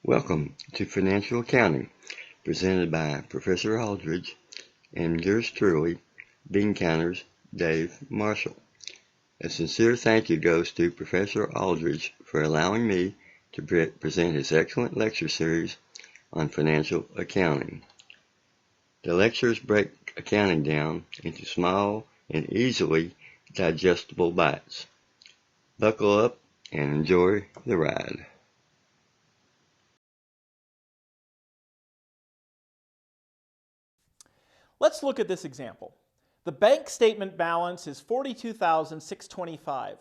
Welcome to Financial Accounting, presented by Professor Aldridge and yours truly, Bean Counters Dave Marshall. A sincere thank you goes to Professor Aldridge for allowing me to present his excellent lecture series on financial accounting. The lectures break accounting down into small and easily digestible bites. Buckle up and enjoy the ride. Let's look at this example. The bank statement balance is $42,625,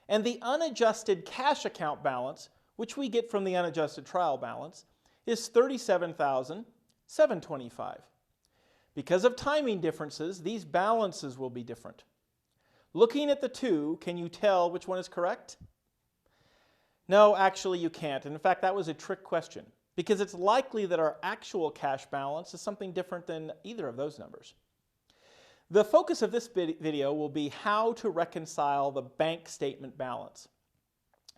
and the unadjusted cash account balance, which we get from the unadjusted trial balance, is $37,725. Because of timing differences, these balances will be different. Looking at the two, can you tell which one is correct? No, actually you can't. And in fact, that was a trick question, because it's likely that our actual cash balance is something different than either of those numbers. The focus of this video will be how to reconcile the bank statement balance.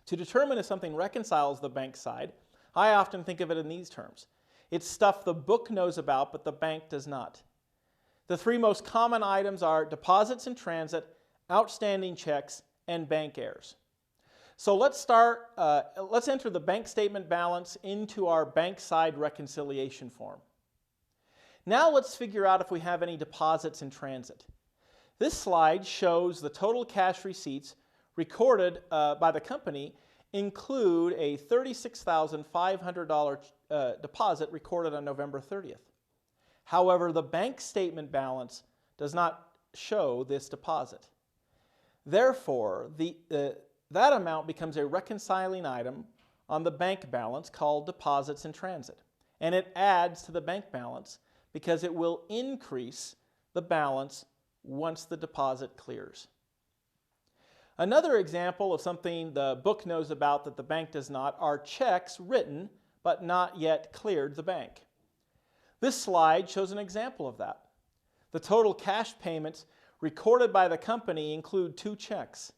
To determine if something reconciles the bank side, I often think of it in these terms. It's stuff the book knows about, but the bank does not. The three most common items are deposits in transit, outstanding checks, and bank errors. So let's enter the bank statement balance into our bank side reconciliation form. Now let's figure out if we have any deposits in transit. This slide shows the total cash receipts recorded by the company include a $36,500 deposit recorded on November 30th. However, the bank statement balance does not show this deposit. Therefore, that amount becomes a reconciling item on the bank balance called deposits in transit, and it adds to the bank balance because it will increase the balance once the deposit clears. Another example of something the book knows about that the bank does not are checks written but not yet cleared the bank. This slide shows an example of that. The total cash payments recorded by the company include two checks,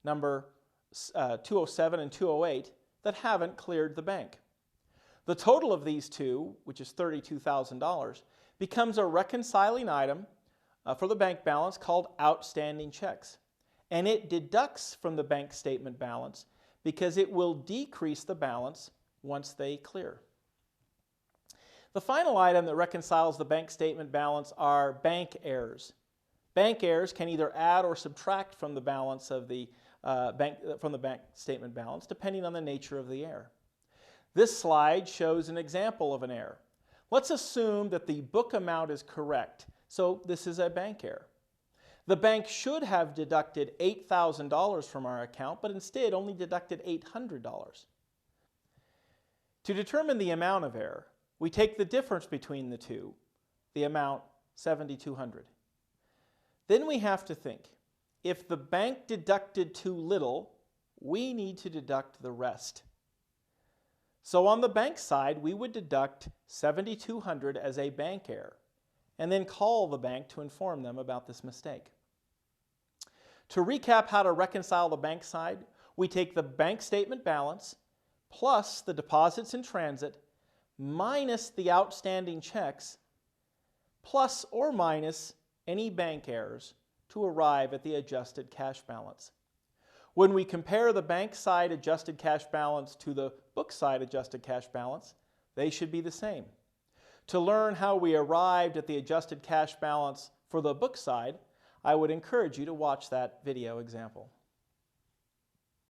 number 207 and 208, that haven't cleared the bank. The total of these two, which is $32,000, becomes a reconciling item for the bank balance called outstanding checks. And it deducts from the bank statement balance because it will decrease the balance once they clear. The final item that reconciles the bank statement balance are bank errors. Bank errors can either add or subtract from the balance of the bank statement balance, depending on the nature of the error. This slide shows an example of an error. Let's assume that the book amount is correct, so this is a bank error. The bank should have deducted $8,000 from our account, but instead only deducted $800. To determine the amount of error, we take the difference between the two, the amount $7,200. Then we have to think, if the bank deducted too little, we need to deduct the rest. So on the bank side, we would deduct $7,200 as a bank error, and then call the bank to inform them about this mistake. To recap how to reconcile the bank side, we take the bank statement balance plus the deposits in transit minus the outstanding checks plus or minus any bank errors to arrive at the adjusted cash balance. When we compare the bank side adjusted cash balance to the book side adjusted cash balance, they should be the same. To learn how we arrived at the adjusted cash balance for the book side, I would encourage you to watch that video example.